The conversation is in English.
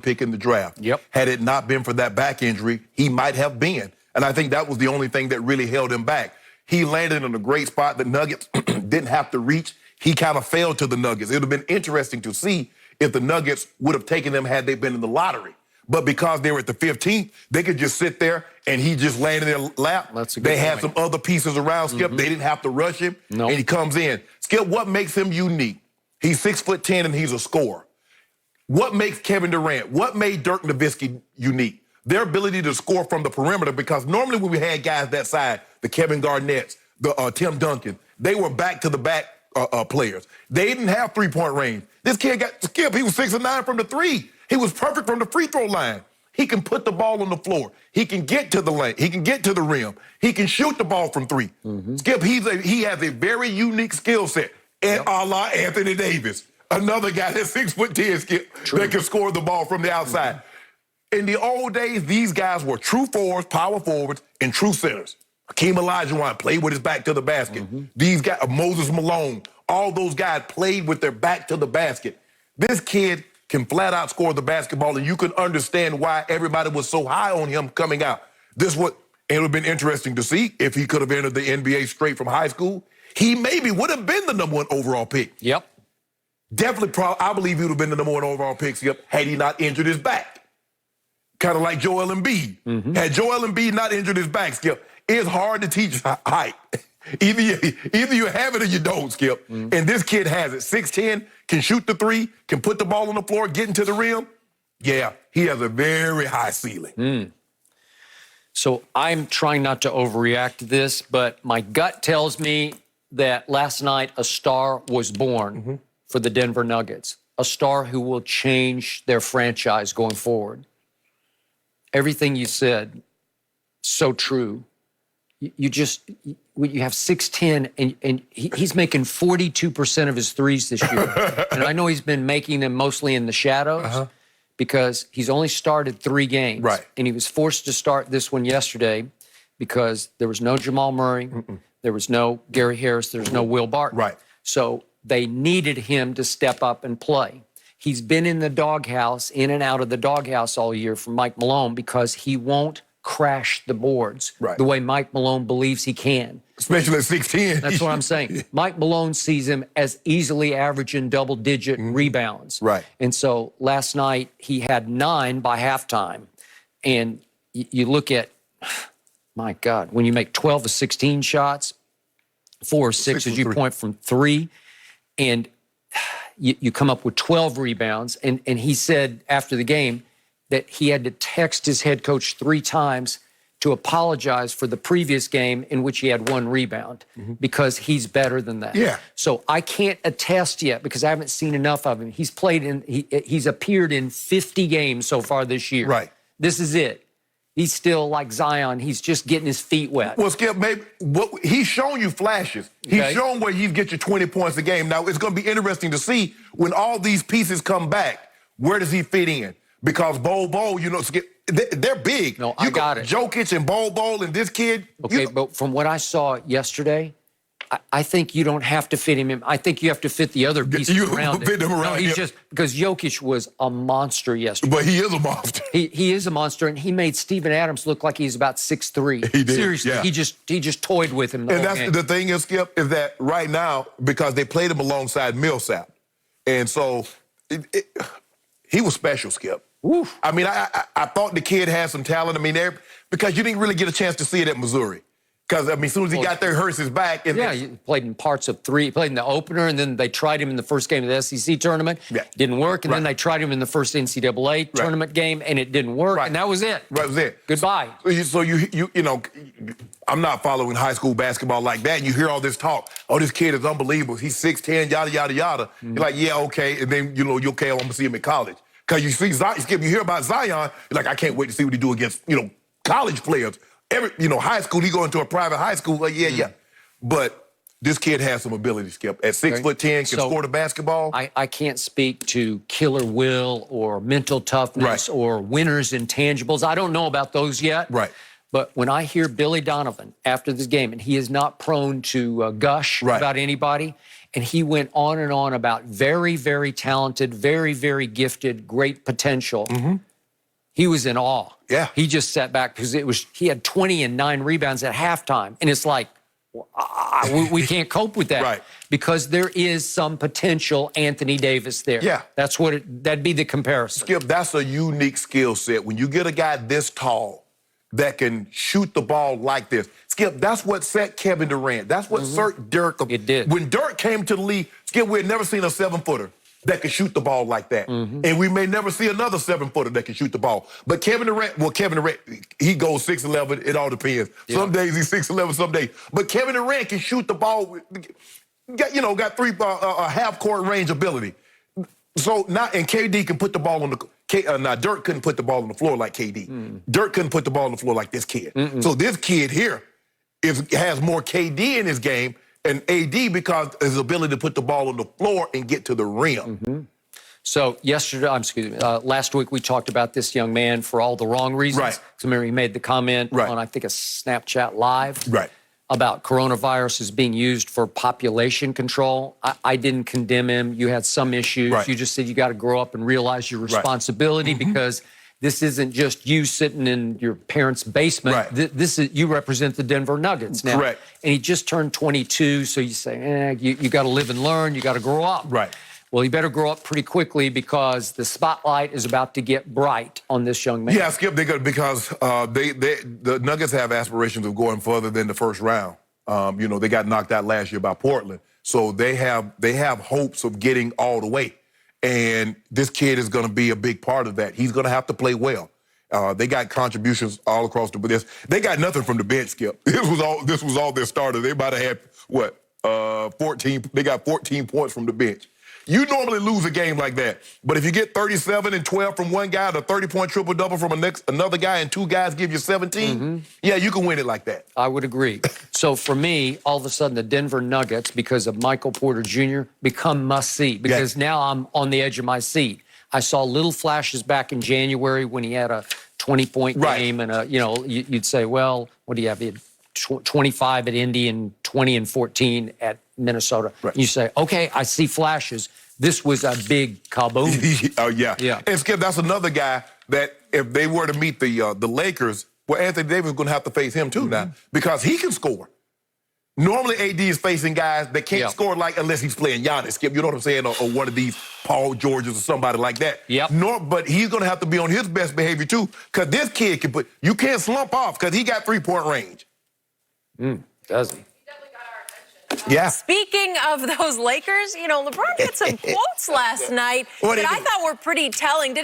pick in the draft. Yep. Had it not been for that back injury, he might have been. And I think that was the only thing that really held him back. He landed in a great spot. The Nuggets didn't have to reach. He kind of fell to the Nuggets. It would have been interesting to see if the Nuggets would have taken them had they been in the lottery. But because they were at the 15th, they could just sit there and he just landed in their lap. That's a good They had point. some other pieces around Skip. They didn't have to rush him. Nope. And he comes in. Skip, what makes him unique? He's 6'10" and he's a scorer. What makes Kevin Durant, what made Dirk Nowitzki unique? Their ability to score from the perimeter, because normally when we had guys that side, the Kevin Garnett's, the Tim Duncan, they were back-to-the-back players. They didn't have three-point range. This kid got Skip, he was 6 of 9 from the three. He was perfect from the free throw line. He can put the ball on the floor. He can get to the lane. He can get to the rim. He can shoot the ball from three. Skip, he has a very unique skill set, and a la Anthony Davis. Another guy that's 6'10", Skip, that can score the ball from the outside. In the old days, these guys were true forwards, power forwards, and true centers. Hakeem Olajuwon played with his back to the basket. These guys, Moses Malone, all those guys played with their back to the basket. This kid can flat out score the basketball, and you can understand why everybody was so high on him coming out. It would have been interesting to see if he could have entered the NBA straight from high school. He maybe would have been the #1 overall pick. Yep. Definitely, I believe he would have been the #1 overall pick, Skip, had he not injured his back. Kind of like Joel Embiid. Had Joel Embiid not injured his back, Skip, it's hard to teach height. Either you have it or you don't, Skip. And this kid has it. 6'10", can shoot the three, can put the ball on the floor, get into the rim. Yeah, he has a very high ceiling. So I'm trying not to overreact to this, but my gut tells me that last night a star was born for the Denver Nuggets, a star who will change their franchise going forward. Everything you said, so true. You have 6'10", and he's making 42% of his threes this year. And I know he's been making them mostly in the shadows because he's only started 3 games. Right. And he was forced to start this one yesterday because there was no Jamal Murray, there was no Gary Harris, there was no Will Barton. Right. So they needed him to step up and play. He's been in the doghouse, in and out of the doghouse all year from Mike Malone because he won't crash the boards the way Mike Malone believes he can. Especially at 6'10". That's what I'm saying. Mike Malone sees him as easily averaging double-digit rebounds. Right. And so last night he had 9 by halftime. And you look at, my God, when you make 12 of 16 shots, 4 or 6 as you point from 3, and you come up with 12 rebounds. And he said after the game that he had to text his head coach 3 times to apologize for the previous game in which he had 1 rebound because he's better than that. Yeah. So I can't attest yet because I haven't seen enough of him. He's he's appeared in 50 games so far this year. Right. This is it. He's still like Zion. He's just getting his feet wet. Well, Skip, maybe he's shown you flashes. He's shown where he gets you 20 points a game. Now, it's going to be interesting to see when all these pieces come back, where does he fit in? Because Bol, you know, Skip, they're big. No, I got it. Jokic and Bol and this kid. Okay, but from what I saw yesterday, I think you don't have to fit him in. I think you have to fit the other pieces around fit him around. No, he's just because Jokic was a monster yesterday. But he is a monster. He is a monster, and he made Steven Adams look like he's about 6'3". He did. Seriously, yeah. he just toyed with him the whole game. The thing is, Skip, is that right now because they played him alongside Millsap, and so he was special, Skip. Oof. I mean, I thought the kid had some talent. I mean, because you didn't really get a chance to see it at Missouri. Because, I mean, as soon as he got there, hurts his back. And yeah, he played in parts of 3. He played in the opener, and then they tried him in the first game of the SEC tournament. Yeah. Didn't work. And then they tried him in the first NCAA tournament game, and it didn't work. And that was it. That was it. Goodbye. So you know, I'm not following high school basketball like that. You hear all this talk. Oh, this kid is unbelievable. He's 6'10", yada, yada, yada. You're like, yeah, okay. And then, you know, you're okay, I'm going to see him in college. Because you see Zion, Skip, you hear about Zion, you're like, I can't wait to see what he do against, you know, college players. High school, he go into a private high school, like, yeah. But this kid has some ability, Skip. At 6'10", can score the basketball. I can't speak to killer will or mental toughness or winner's intangibles. I don't know about those yet. Right. But when I hear Billy Donovan after this game, and he is not prone to gush about anybody, And he went on and on about very, very talented, very, very gifted, great potential. He was in awe. Yeah. He just sat back because he had 20 and 9 rebounds at halftime. And it's like, we can't cope with that. Right. Because there is some potential Anthony Davis there. Yeah. That'd be the comparison. Skip, that's a unique skill set. When you get a guy this tall that can shoot the ball like this, Skip, that's what set Kevin Durant. That's what set Dirk. It did. When Dirk came to the league, Skip, we had never seen a 7-footer that could shoot the ball like that. And we may never see another 7-footer that can shoot the ball. But Kevin Durant, he goes 6'11". It all depends. Yeah. Some days he's 6'11", some days. But Kevin Durant can shoot the ball, got half-court range ability. So now, and KD can put the ball on now Dirk couldn't put the ball on the floor like KD. Dirk couldn't put the ball on the floor like this kid. So this kid here has more KD in his game and AD because of his ability to put the ball on the floor and get to the rim. So last week we talked about this young man for all the wrong reasons. Right. So remember he made the comment Right. on, I think, a Snapchat Live. Right. About coronavirus is being used for population control. I didn't condemn him. You had some issues. Right. You just said you got to grow up and realize your responsibility because this isn't just you sitting in your parents' basement. Right. This is you represent the Denver Nuggets now. Correct. And he just turned 22, so you say, you got to live and learn. You got to grow up. Right. Well, you better grow up pretty quickly because the spotlight is about to get bright on this young man. Yeah, Skip, because the Nuggets have aspirations of going further than the first round. They got knocked out last year by Portland. So they have hopes of getting all the way. And this kid is going to be a big part of that. He's going to have to play well. They got contributions all across the They got nothing from the bench, Skip. This was all their starter. They might have had 14. They got 14 points from the bench. You normally lose a game like that. But if you get 37 and 12 from one guy, the 30-point triple-double from another guy, and 2 guys give you 17, yeah, you can win it like that. I would agree. So for me, all of a sudden, the Denver Nuggets, because of Michael Porter Jr., become must-see because now I'm on the edge of my seat. I saw little flashes back in January when he had a 20-point game, and you'd say, well, what do you have? He had 25 at Indy and 20 and 14 at Minnesota. Right. You say, okay, I see flashes. This was a big kaboom. Oh, yeah. Yeah. And Skip, that's another guy that if they were to meet the Lakers, well, Anthony Davis is going to have to face him too now because he can score. Normally, AD is facing guys that can't score unless he's playing Giannis, Skip. You know what I'm saying? Or one of these Paul Georges or somebody like that. Yep. But he's going to have to be on his best behavior too because this kid can you can't slump off because he got 3-point range. Does he? Yeah. Speaking of those Lakers, LeBron had some quotes last night that I thought were pretty telling.